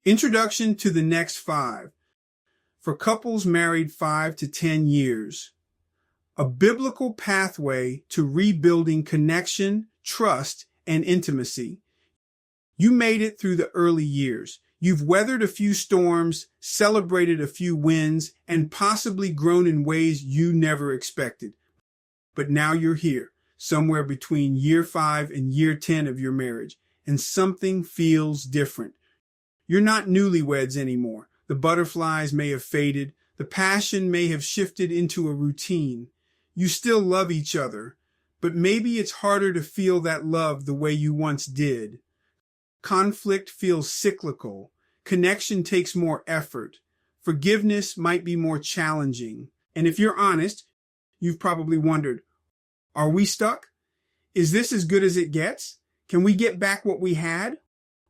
Introduction to the Next 5. For couples married 5 to 10 years. A biblical pathway to rebuilding connection, trust, and intimacy. You made it through the early years. You've weathered a few storms, celebrated a few wins, and possibly grown in ways you never expected. But now you're here, somewhere between year 5 and year 10 of your marriage, and something feels different. You're not newlyweds anymore. The butterflies may have faded. The passion may have shifted into a routine. You still love each other, but maybe it's harder to feel that love the way you once did. Conflict feels cyclical. Connection takes more effort. Forgiveness might be more challenging. And if you're honest, you've probably wondered, are we stuck? Is this as good as it gets? Can we get back what we had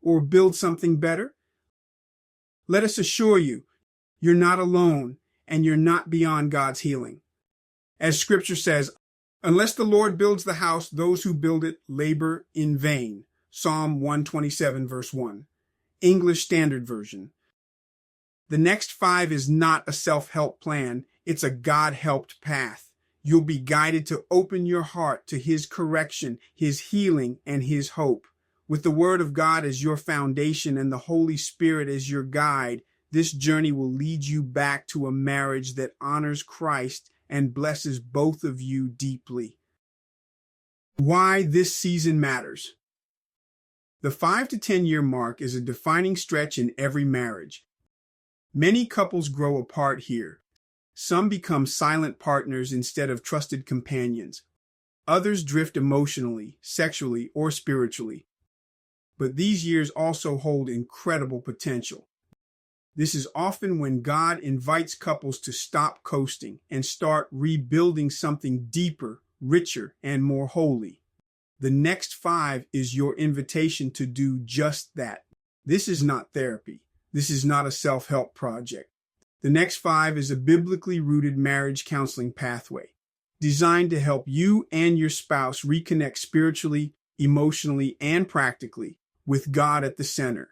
or build something better? Let us assure you, you're not alone and you're not beyond God's healing. As Scripture says, unless the Lord builds the house, those who build it labor in vain. Psalm 127, verse 1. English Standard Version. The Next 5 is not a self-help plan. It's a God-helped path. You'll be guided to open your heart to His correction, His healing, and His hope. With the Word of God as your foundation and the Holy Spirit as your guide, this journey will lead you back to a marriage that honors Christ and blesses both of you deeply. Why this season matters. The 5 to 10 year mark is a defining stretch in every marriage. Many couples grow apart here. Some become silent partners instead of trusted companions. Others drift emotionally, sexually, or spiritually. But these years also hold incredible potential. This is often when God invites couples to stop coasting and start rebuilding something deeper, richer, and more holy. The Next 5 is your invitation to do just that. This is not therapy. This is not a self-help project. The Next 5 is a biblically rooted marriage counseling pathway designed to help you and your spouse reconnect spiritually, emotionally, and practically with God at the center.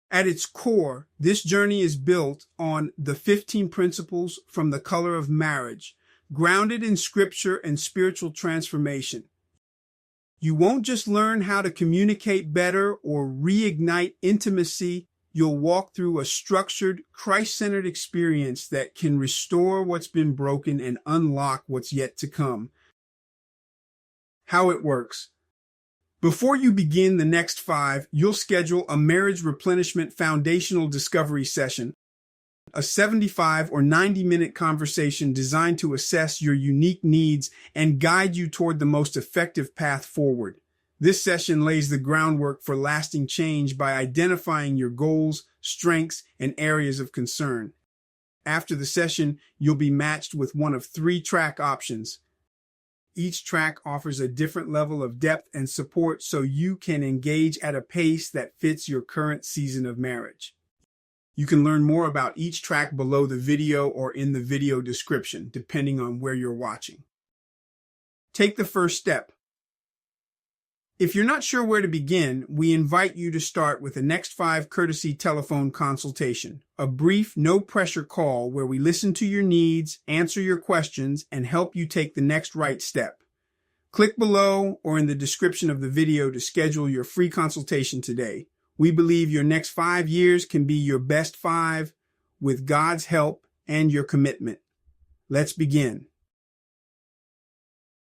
At its core, this journey is built on the 15 principles from the color of marriage, grounded in scripture and spiritual transformation. You won't just learn how to communicate better or reignite intimacy. You'll walk through a structured, Christ-centered experience that can restore what's been broken and unlock what's yet to come. How it works. Before you begin the Next 5, you'll schedule a marriage replenishment foundational discovery session, a 75 or 90-minute conversation designed to assess your unique needs and guide you toward the most effective path forward. This session lays the groundwork for lasting change by identifying your goals, strengths, and areas of concern. After the session, you'll be matched with one of 3 track options. Each track offers a different level of depth and support so you can engage at a pace that fits your current season of marriage. You can learn more about each track below the video or in the video description, depending on where you're watching. Take the first step. If you're not sure where to begin, we invite you to start with a Next 5 courtesy telephone consultation, a brief, no-pressure call where we listen to your needs, answer your questions, and help you take the next right step. Click below or in the description of the video to schedule your free consultation today. We believe your next 5 years can be your best 5 with God's help and your commitment. Let's begin.